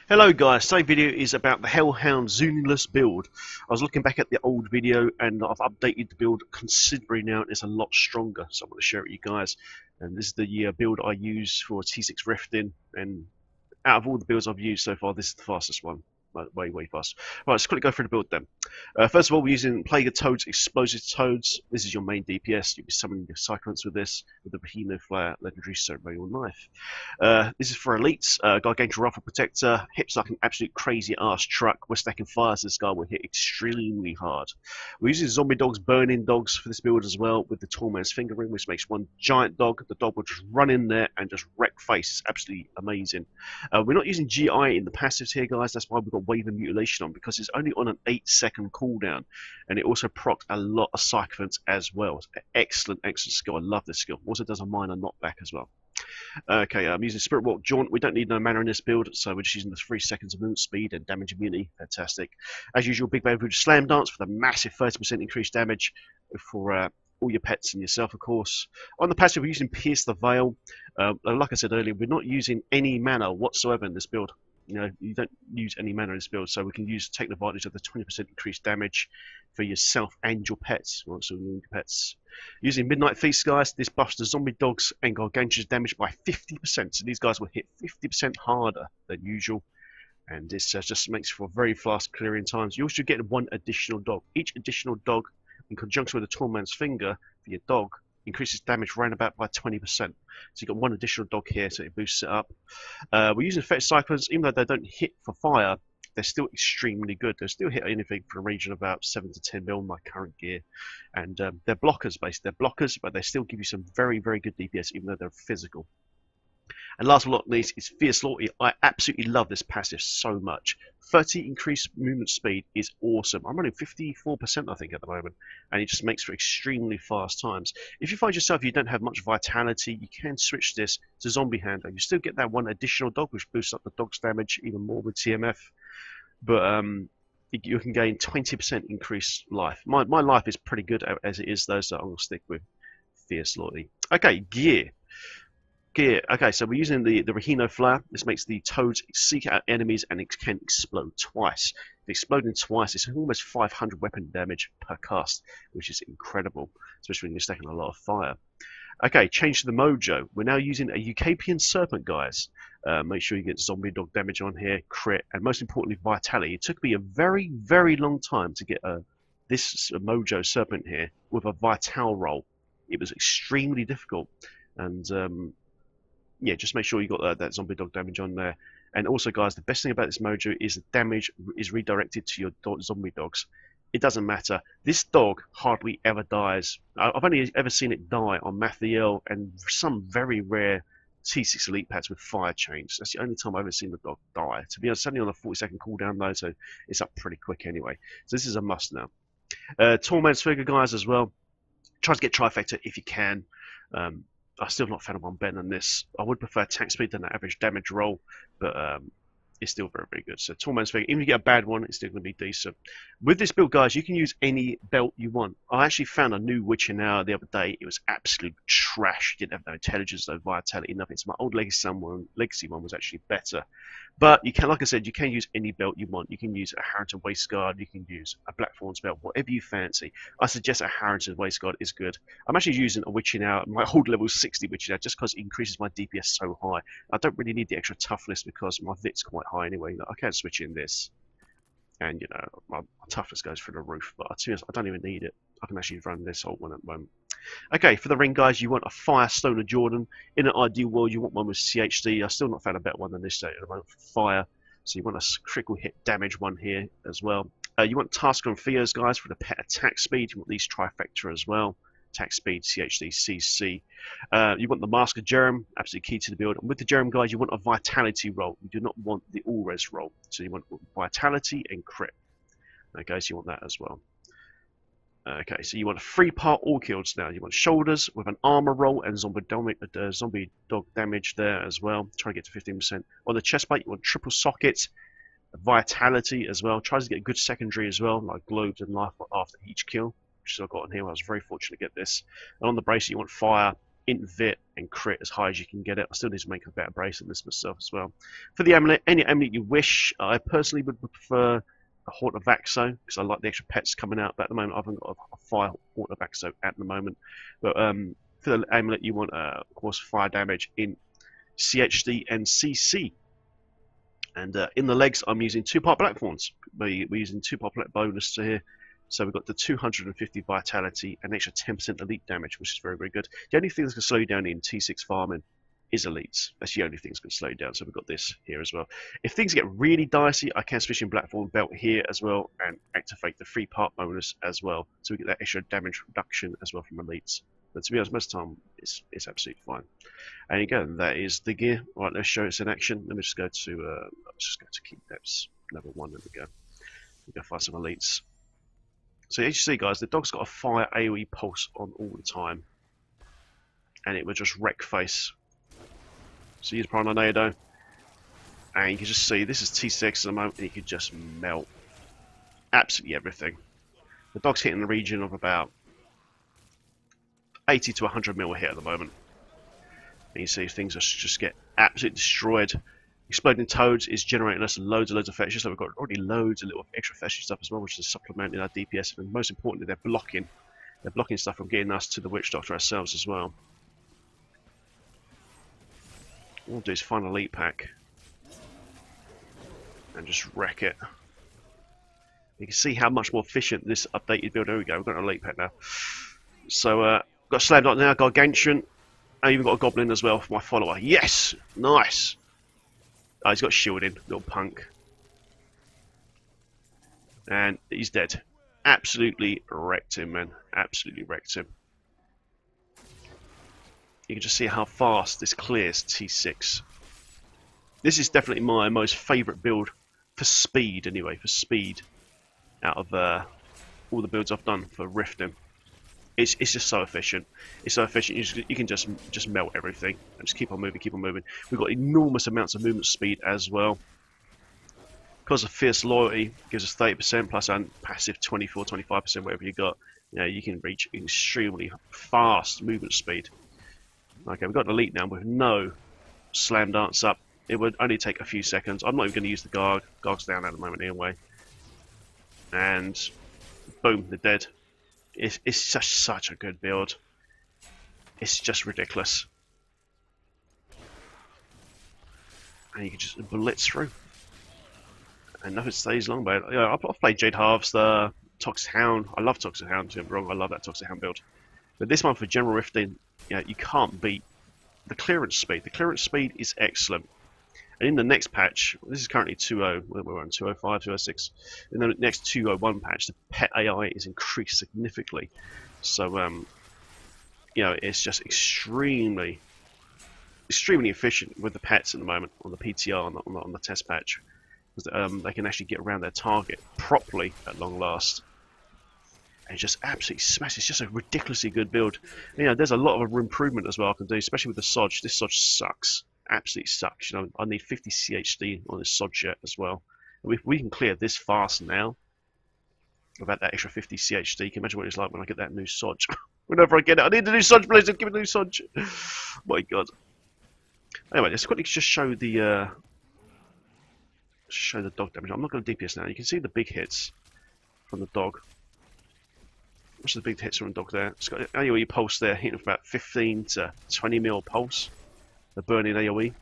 Hello guys, today's video is about the hellhound zuniless build. I was looking back at the old video and I've updated the build considerably now. It's a lot stronger, so I'm going to share it with you guys. And this is the build I use for T6 rifting, and out of all the builds I've used so far, this is the fastest one. Way fast. Right, let's quickly go through the build then. First of all, we're using Plague of Toads, Explosive Toads. This is your main DPS. You'll be summoning your Cyclones with this, with the Behemoth Flare, Legendary Ceremonial Knife. This is for elites. Gargantuan Rifle Protector hits like an absolute crazy ass truck. We're stacking fires. This guy will hit extremely hard. We're using Zombie Dogs, Burning Dogs for this build as well, with the Tallman's Finger Ring, which makes one giant dog. The dog will just run in there and just wreck face. It's absolutely amazing. We're not using GI in the passives here, guys. That's why we've got Wave and Mutilation on, because it's only on an 8-second cooldown, and it also procs a lot of Cyclones as well. It's an excellent skill. I love this skill. Also does a minor knockback as well. Okay, I'm using Spirit Walk Jaunt. We don't need no mana in this build, so we're just using the 3 seconds of movement speed and damage immunity. Fantastic. As usual, Big Bad Slam Dance for the massive 30% increased damage for all your pets and yourself, of course. On the passive, we're using Pierce the Veil. Like I said earlier, we're not using any mana whatsoever in this build. You know, you don't use any mana in this build, so we can take advantage of the 20% increased damage for yourself and your pets. Also, your pets. Using Midnight Feast, guys, this buffs the Zombie Dogs and Gargantua's damage by 50%. So these guys will hit 50% harder than usual, and this just makes for very fast clearing times. You also get one additional dog. Each additional dog, in conjunction with the Tallman's Finger for your dog, increases damage round about by 20%. So you've got one additional dog here, so it boosts it up. We're using Fetch Cyclones. Even though they don't hit for fire, they're still extremely good. They still hit anything for a region of about 7 to 10 mil in my current gear. And they're blockers, basically. They're blockers, but they still give you some very good DPS, even though they're physical. And last but not least is Fierce Loyalty. I absolutely love this passive so much. 30 increased movement speed is awesome. I'm running 54% I think at the moment, and it just makes for extremely fast times. If you find yourself you don't have much vitality, you can switch this to Zombie Handler. You still get that one additional dog, which boosts up the dog's damage even more with TMF, but you can gain 20% increased life. My life is pretty good as it is though, so I'm going to stick with Fierce Loyalty. Okay, gear. Okay, so we're using the Behemoth Flare. This makes the toads seek out enemies, and it can explode twice. If exploding twice, it's almost 500 weapon damage per cast, which is incredible, especially when you're stacking a lot of fire. Okay, change to the Mojo. We're now using a Ucapian Serpent, guys. Make sure you get Zombie Dog damage on here, crit, and most importantly, Vitality. It took me a very long time to get this Mojo Serpent here with a Vital roll. It was extremely difficult, and yeah, just make sure you got that Zombie Dog damage on there. And also, guys, the best thing about this Mojo is the damage is redirected to your Zombie Dogs. It doesn't matter. This dog hardly ever dies. I've only ever seen it die on Mathiel and some very rare T6 Elite packs with fire chains. That's the only time I've ever seen the dog die. To be honest, it's only on a 40-second cooldown though, so it's up pretty quick anyway. So this is a must now. Tallman's Finger, guys, as well. Try to get Trifecta if you can. I still have not found one better than this. I would prefer attack speed than the average damage roll, but it's still very good. So Tallman's Finger, even if you get a bad one, it's still going to be decent. With this build, guys, you can use any belt you want. I actually found a new Witching Hour the other day. It was absolute trash. Didn't have no intelligence, no vitality, nothing. So my old legacy one was actually better. But you can, like I said, you can use any belt you want. You can use a Harrington Waistguard, you can use a Blackthorn's belt, whatever you fancy. I suggest a Harrington Waistguard is good. I'm actually using a Witching Hour, my old level 60 Witching Hour, just because it increases my DPS so high. I don't really need the extra toughness because my VIT's quite high anyway. I can switch in this, and you know, my toughness goes through the roof. But to be honest, I don't even need it. I can actually run this whole one at the moment. Okay, for the ring, guys, you want a Firestone of Jordan. In an ideal world, you want one with CHD. I've still not found a better one than this at the moment for fire. So you want a critical hit damage one here as well. You want Tasker and Theos, guys, for the pet attack speed. You want these Trifecta as well. Attack speed, CHD, CC. You want the Mask of Jerem, absolutely key to the build. And with the Jerem, guys, you want a Vitality roll. You do not want the All-Res roll. So you want Vitality and Crit. Okay, so you want that as well. Okay, so you want a 3-part all kills now. You want shoulders with an armor roll and zombie dog damage there as well. Try to get to 15%. On the chest plate, you want triple sockets, vitality as well. Try to get a good secondary as well, like globes and life after each kill, which is what I got on here. I was very fortunate to get this. And on the bracelet, you want fire, int vit and crit as high as you can get it. I still need to make a better brace than this myself as well. For the amulet, any amulet you wish. I personally would prefer a Haunt of Vaxo because I like the extra pets coming out. But at the moment, I haven't got a fire Haunt of Vaxo at the moment. But for the amulet, you want, of course, fire damage in CHD and CC. And in the legs, I'm using 2-part Blackthorns. We're using 2-part bonus to here. So we've got the 250 vitality and extra 10% elite damage, which is very, very good. The only thing that's going to slow you down in T6 farming is elites. That's the only thing that's going to slow you down. So we've got this here as well. If things get really dicey, I can switch in Blackthorn belt here as well and activate the 3-part bonus as well. So we get that extra damage reduction as well from elites. But to be honest, most of the time it's absolutely fine. And you go, that is the gear. All right, let's show it in action. Let me just go to keep depths level 1. There we go. We go find some elites. So as you see, guys, the dog's got a fire AoE pulse on all the time, and it would just wreck face. So use Paragon, and you can just see this is T6 at the moment, and you can just melt absolutely everything. The dog's hitting the region of about 80 to 100 mil a hit at the moment. And you see things just get absolutely destroyed. Exploding Toads is generating us loads and loads of fetches, so we've got already loads of little extra fetch stuff as well, which is supplementing our DPS, and most importantly, they're blocking stuff from getting us to the Witch Doctor ourselves as well. What we'll do is find an elite pack and just wreck it. You can see how much more efficient this updated build. There we go, we've got an elite pack now. So got a Slab Knight now, Gargantuan, and even got a Goblin as well for my follower. Yes, nice. Oh, he's got shielding, little punk. And he's dead. Absolutely wrecked him, man. Absolutely wrecked him. You can just see how fast this clears T6. This is definitely my most favourite build for speed, anyway. For speed, out of all the builds I've done for rifting. It's just so efficient. It's so efficient. You can just melt everything and just keep on moving, keep on moving. We've got enormous amounts of movement speed as well. Because of Fierce Loyalty, gives us 30% plus a passive 24, 25%, whatever you got. You know, you can reach extremely fast movement speed. Okay, we've got an elite now with no slam dance up. It would only take a few seconds. I'm not even going to use the Garg. Garg's down at the moment anyway. And boom, they're dead. It's just such a good build. It's just ridiculous. And you can just blitz through. And nothing stays long, but yeah, I've played Jade Halves, the Toxic Hound. I love Toxic Hound, don't get me wrong, I love that Toxic Hound build. But this one for general rifting, you know, you can't beat the clearance speed. The clearance speed is excellent. And in the next patch, this is currently 2.0, we're on 2.05, 2.06. In the next 2.01 patch, the pet AI is increased significantly. So, you know, it's just extremely efficient with the pets at the moment on the PTR, on the test patch. Because they can actually get around their target properly at long last. And it's just absolutely smash. It's just a ridiculously good build. You know, there's a lot of improvement as well I can do, especially with the Sodge. This Sodge sucks. Absolutely sucks. You know, I need 50 CHD on this Sodge yet as well. And if we can clear this fast now, without that extra 50 CHD, can you imagine what it's like when I get that new Sodge? Whenever I get it, I need a new Sodge, please. Give me a new Sodge. My God. Anyway, let's quickly just show the dog damage. I'm not going to DPS now. You can see the big hits from the dog. What's the big hits from the dog there? It's got an AoE pulse there, hitting for about 15 to 20 mil pulse. The burning AoE.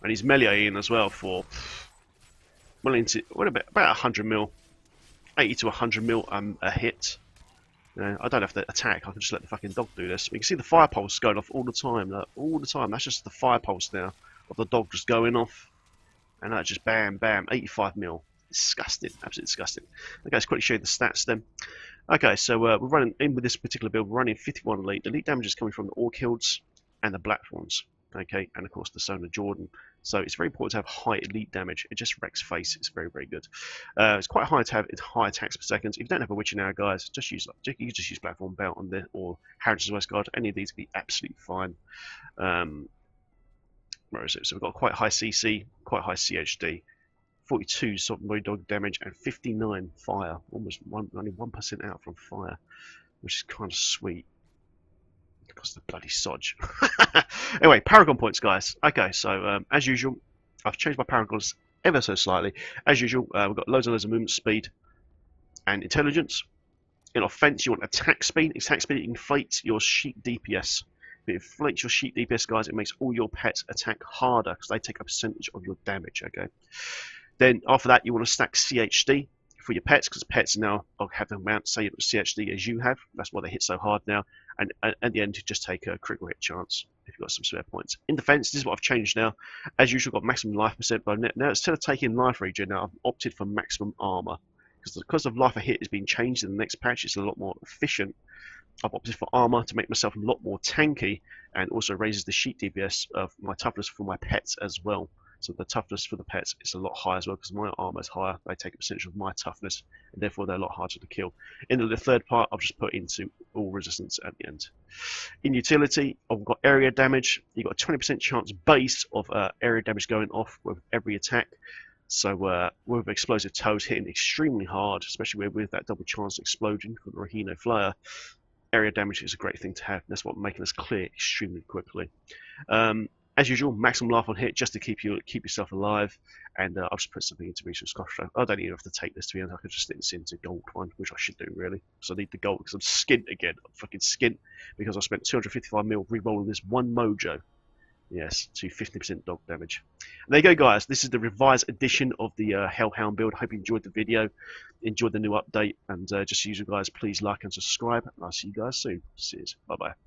And he's meleeing as well for well into about 100 mil, 80 to 100 mil a hit. You know, I don't have to attack. I can just let the fucking dog do this. But you can see the fire pulse going off all the time. All the time. That's just the fire pulse now of the dog just going off, and that just bam, bam, 85 mil. Disgusting, absolutely disgusting. Okay, let's quickly show you the stats then. Okay, so we're running in with this particular build. We're running 51 elite. The elite damage is coming from the Orc Hills and the Blackthorns. Okay, and of course the Sona Jordan. So it's very important to have high elite damage. It just wrecks face. It's very, very good. It's quite high to have high attacks per second. If you don't have a Witching Hour, guys, just use you can just use Blackthorn Belt on there or Heritage West Guard. Any of these would be absolutely fine. Where is it? So we've got quite high CC, quite high CHD, 42 Sovereign Dog damage, and 59 fire. Almost only 1% out from fire, which is kind of sweet. Because the bloody sodge. Anyway, Paragon Points, guys. Okay, so as usual, I've changed my Paragons ever so slightly. As usual, we've got loads and loads of movement speed and intelligence. In offense, you want attack speed. Attack speed inflates your sheep DPS. If it inflates your sheep DPS, guys, it makes all your pets attack harder because they take a percentage of your damage. Okay. Then after that, you want to stack CHD for your pets because pets now have the amount same CHD as you have. That's why they hit so hard now. And at the end, you just take a critical hit chance if you've got some spare points. In defense, this is what I've changed now. As usual, got maximum life percent, but now instead of taking life regen, now I've opted for maximum armor. Because of life a hit has been changed in the next patch, it's a lot more efficient. I've opted for armor to make myself a lot more tanky, and also raises the sheep DPS of my toughness for my pets as well. So the toughness for the pets is a lot higher as well because my armor is higher. They take a percentage of my toughness, and therefore they're a lot harder to kill. In the third part, I've just put into all resistance at the end. In utility, I've got area damage. You've got a 20% chance base of area damage going off with every attack. So with explosive toes hitting extremely hard, especially with that double chance explosion from the Rahino Flyer, area damage is a great thing to have. That's what making us clear extremely quickly. As usual, maximum life on hit just to keep yourself alive, and I'll just put something into resource cost. I don't even have to take this to be honest. I could just stick this into gold one, which I should do really, because I need the gold because I'm skint again. I'm fucking skint because I spent 255 mil re-rolling this one mojo. Yes, to 50% dog damage. And there you go, guys. This is the revised edition of the Hellhound build. Hope you enjoyed the video, enjoyed the new update, and just as usual, guys, please like and subscribe. And I'll see you guys soon. Cheers. Bye bye.